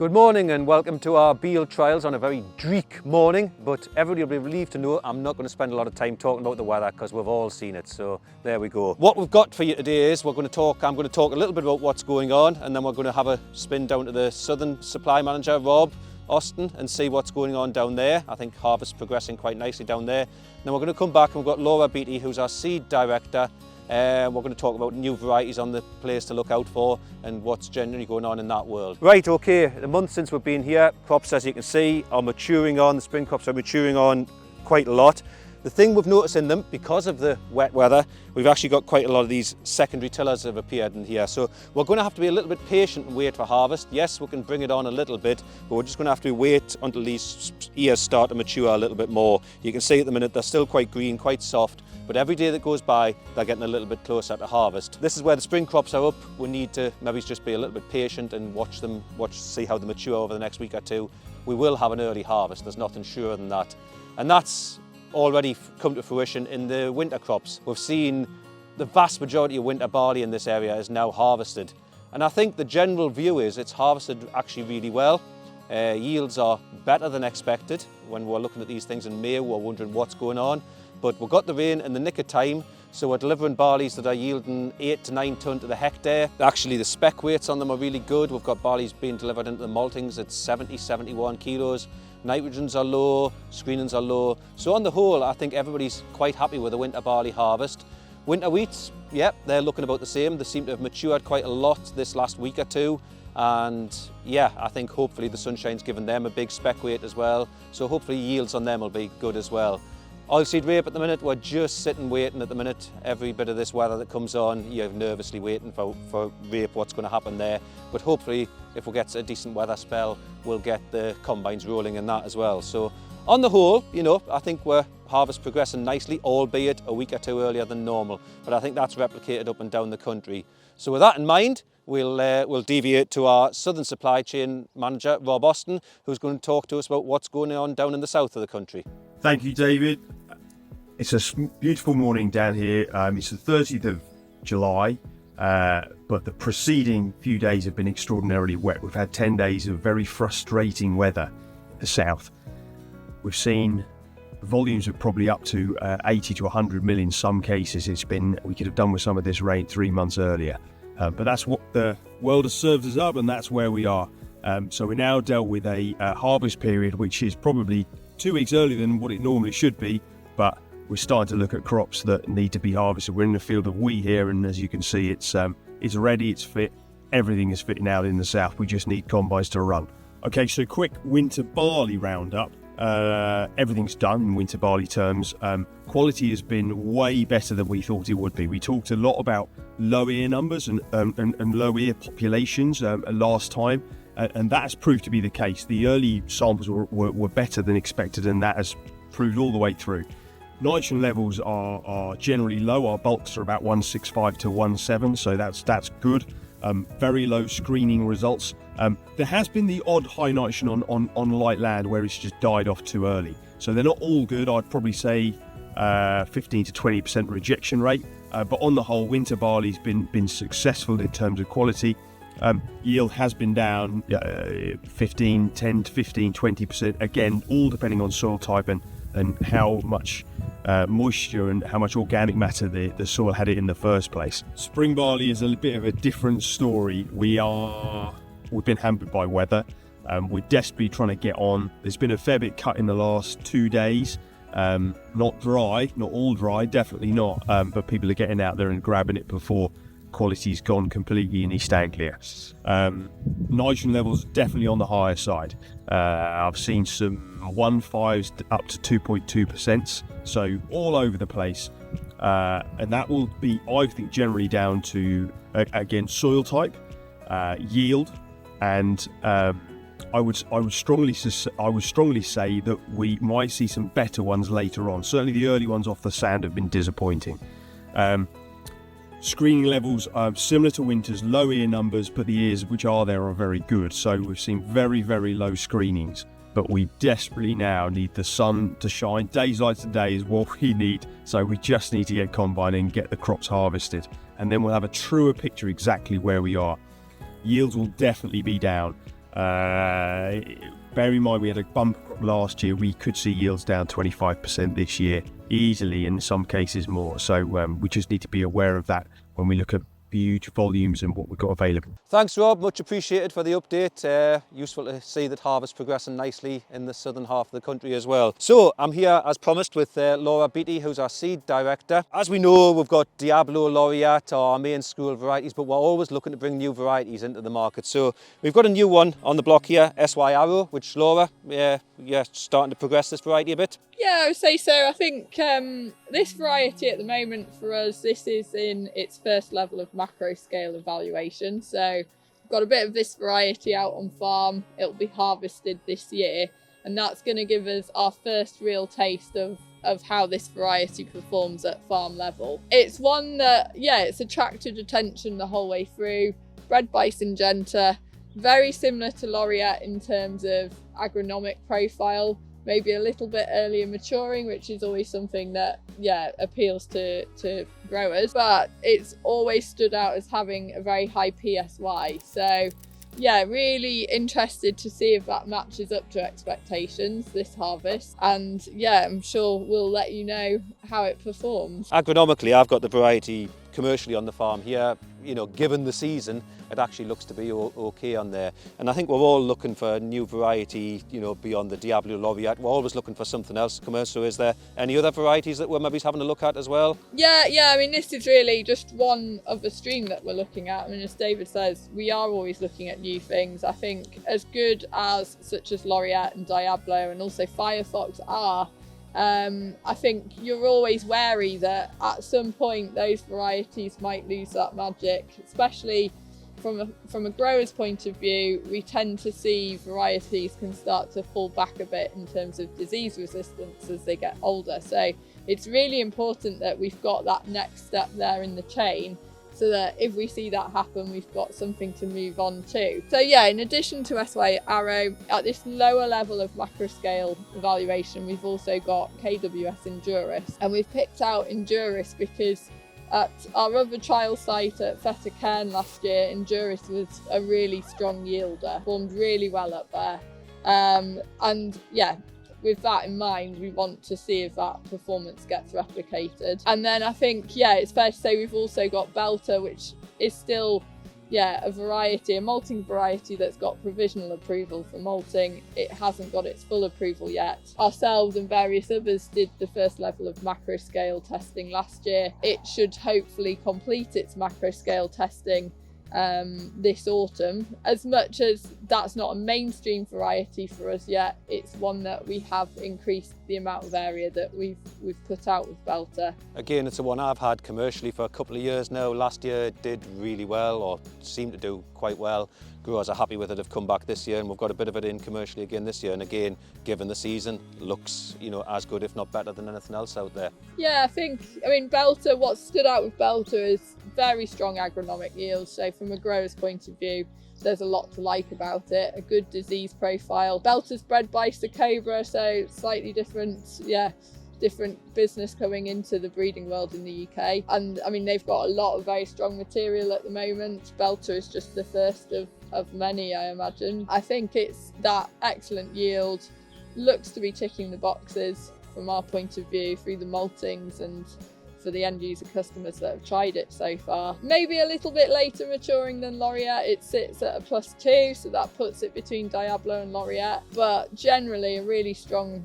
Good morning and welcome to our Beal trials on a very dreek morning, but everybody will be relieved to know I'm not going to spend a lot of time talking about the weather because we've all seen it, so there we go. What we've got for you today is I'm going to talk a little bit about what's going on, and then we're going to have a spin down to the Southern Supply Manager, Rob Austin, and see what's going on down there. I think harvest's progressing quite nicely down there. Then we're going to come back and we've got Laura Beaty, who's our seed director. We're going to talk about new varieties on the place to look out for and what's generally going on in that world. Right, okay, the month since we've been here, crops, as you can see, are maturing on. The spring crops are maturing on quite a lot. The thing we've noticed in them, because of the wet weather, we've actually got quite a lot of these secondary tillers have appeared in here. So we're going to have to be a little bit patient and wait for harvest. Yes, we can bring it on a little bit, but we're just going to have to wait until these ears start to mature a little bit more. You can see at the minute they're still quite green, quite soft, but every day that goes by, they're getting a little bit closer to harvest. This is where the spring crops are up. We need to maybe just be a little bit patient and see how they mature over the next week or two. We will have an early harvest, there's nothing surer than that. And that's already come to fruition in the winter crops. We've seen the vast majority of winter barley in this area is now harvested. And I think the general view is it's harvested actually really well. Yields are better than expected. When we're looking at these things in May, we're wondering what's going on. But we've got the rain in the nick of time, so we're delivering barleys that are yielding 8 to 9 tonne to the hectare. Actually, the spec weights on them are really good. We've got barleys being delivered into the maltings at 70, 71 kilos. Nitrogens are low, screenings are low. So on the whole, I think everybody's quite happy with the winter barley harvest. Winter wheats, yeah, they're looking about the same. They seem to have matured quite a lot this last week or two. And yeah, I think hopefully the sunshine's given them a big spec weight as well. So hopefully yields on them will be good as well. Oilseed rape at the minute, we're just sitting waiting at the minute. Every bit of this weather that comes on, you're nervously waiting for rape, what's going to happen there. But hopefully, if we get a decent weather spell, we'll get the combines rolling in that as well. So on the whole, you know, I think we're harvest progressing nicely, albeit a week or two earlier than normal. But I think that's replicated up and down the country. So with that in mind, we'll deviate to our Southern Supply Chain Manager, Rob Austin, who's going to talk to us about what's going on down in the south of the country. Thank you, David. It's a beautiful morning down here. It's the 30th of July, but the preceding few days have been extraordinarily wet. We've had 10 days of very frustrating weather in the south. We've seen volumes of probably up to 80 to 100 mil in some cases. We could have done with some of this rain 3 months earlier. But that's what the world has served us up, and that's where we are. So we're now dealt with a harvest period which is probably 2 weeks earlier than what it normally should be, but we're starting to look at crops that need to be harvested. We're in the field of wheat here, and as you can see, it's ready, it's fit, everything is fitting out in the south. We just need combines to run. Okay, so quick winter barley roundup. Everything's done in winter barley terms. Quality has been way better than we thought it would be. We talked a lot about low ear numbers and low ear populations last time, and that has proved to be the case. The early samples were better than expected, and that has proved all the way through. Nitrogen levels are generally low. Our bulks are about 165 to 17, so that's good. Very low screening results. There has been the odd high nitrogen on light land where it's just died off too early. So they're not all good. I'd probably say 15 to 20% rejection rate. But on the whole, winter barley's been successful in terms of quality. Yield has been down 10 to 15, 20%. Again, all depending on soil type and how much moisture and how much organic matter the soil had it in the first place. Spring barley is a bit of a different story. We've been hampered by weather. We're desperately trying to get on. There's been a fair bit cut in the last 2 days. Not dry, not all dry, definitely not. But people are getting out there and grabbing it before quality's gone completely in East Anglia. Nitrogen levels definitely on the higher side. I've seen some 1.5s up to 2.2%, so all over the place. And that will be, I think, generally down to again soil type, yield, and I would strongly say that we might see some better ones later on. Certainly the early ones off the sand have been disappointing. Screening levels are similar to winter's, low ear numbers, but the ears which are there are very good. So we've seen very, very low screenings, but we desperately now need the sun to shine. Days like today is what we need. So we just need to get combining and get the crops harvested. And then we'll have a truer picture exactly where we are. Yields will definitely be down. Bear in mind we had a bump last year. We could see yields down 25% this year, easily, in some cases more. So we just need to be aware of that when we look at huge volumes and what we've got available. Thanks, Rob. Much appreciated for the update. Useful to see that harvest progressing nicely in the southern half of the country as well. So I'm here as promised with Laura Beaty, who's our seed director. As we know, we've got Diablo, Laureate, our main school varieties, but we're always looking to bring new varieties into the market. So we've got a new one on the block here, SY Arrow, which Laura, you're starting to progress this variety a bit. Yeah, I would say so. I think this variety at the moment for us, this is in its first level of macro scale evaluation. So we've got a bit of this variety out on farm. It'll be harvested this year, and that's going to give us our first real taste of how this variety performs at farm level. It's one that, it's attracted attention the whole way through. Bred by Syngenta, very similar to Laureate in terms of agronomic profile. Maybe a little bit earlier maturing, which is always something that, appeals to growers. But it's always stood out as having a very high PSY. So, really interested to see if that matches up to expectations this harvest. And, I'm sure we'll let you know how it performs. Agronomically, I've got the variety commercially on the farm here. Given the season, it actually looks to be okay on there. And I think we're all looking for a new variety, beyond the Diablo Laureate. We're always looking for something else to come in. So is there any other varieties that we're maybe having a look at as well? Yeah, I mean, this is really just one of the stream that we're looking at. I mean, as David says, we are always looking at new things. I think as good as such as Laureate and Diablo and also Firefoxx are, I think you're always wary that at some point those varieties might lose that magic, especially from a grower's point of view. We tend to see varieties can start to fall back a bit in terms of disease resistance as they get older. So it's really important that we've got that next step there in the chain, so that if we see that happen, we've got something to move on to. So in addition to SY Arrow, at this lower level of macro scale evaluation, we've also got KWS Enduris. And we've picked out Enduris because at our other trial site at Cairns last year, Enduris was a really strong yielder, formed really well up there. With that in mind, we want to see if that performance gets replicated. And then I think, it's fair to say we've also got Belter, which is still, a variety, a malting variety that's got provisional approval for malting. It hasn't got its full approval yet. Ourselves and various others did the first level of macro scale testing last year. It should hopefully complete its macro scale testing this autumn. As much as that's not a mainstream variety for us yet, it's one that we have increased the amount of area that we've put out with Belter. Again, it's a one I've had commercially for a couple of years now. Last year it did really well, or seemed to do quite well. Growers are happy with it, have come back this year, and we've got a bit of it in commercially again this year. And again, given the season, looks as good, if not better than anything else out there. Yeah, I mean, Belter, what stood out with Belter is very strong agronomic yields. So from a grower's point of view, there's a lot to like about it. A good disease profile. Belter's bred by Cobra, so slightly different business coming into the breeding world in the UK. And I mean, they've got a lot of very strong material at the moment. Belter is just the first of many, I imagine. I think it's that excellent yield, looks to be ticking the boxes from our point of view through the maltings and for the end user customers that have tried it so far. Maybe a little bit later maturing than Laureate. It sits at a +2, so that puts it between Diablo and Laureate. But generally a really strong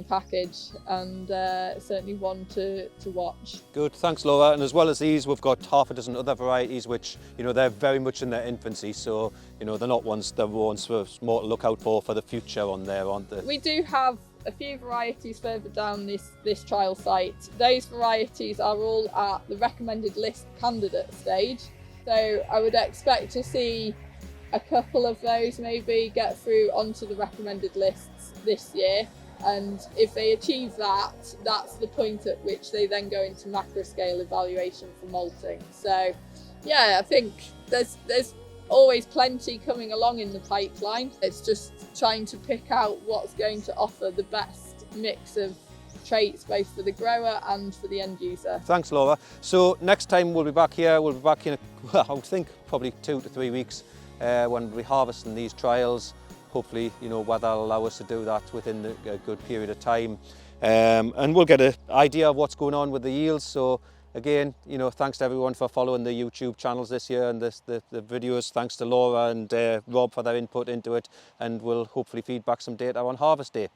package, and certainly one to watch. Good, thanks Laura. And as well as these, we've got half a dozen other varieties which, they're very much in their infancy, so they're not ones more to look out for the future on there, aren't they? We do have a few varieties further down this trial site. Those varieties are all at the recommended list candidate stage, so I would expect to see a couple of those maybe get through onto the recommended lists this year, and if they achieve that, that's the point at which they then go into macro scale evaluation for malting. So I think there's always plenty coming along in the pipeline. It's just trying to pick out what's going to offer the best mix of traits, both for the grower and for the end user. Thanks Laura. So next time we'll be back here, in I would think probably 2 to 3 weeks, when we're harvesting these trials. Hopefully, you know, weather will allow us to do that within a good period of time. And we'll get an idea of what's going on with the yields. So again, you know, thanks to everyone for following the YouTube channels this year and the videos. Thanks to Laura and Rob for their input into it. And we'll hopefully feed back some data on harvest day.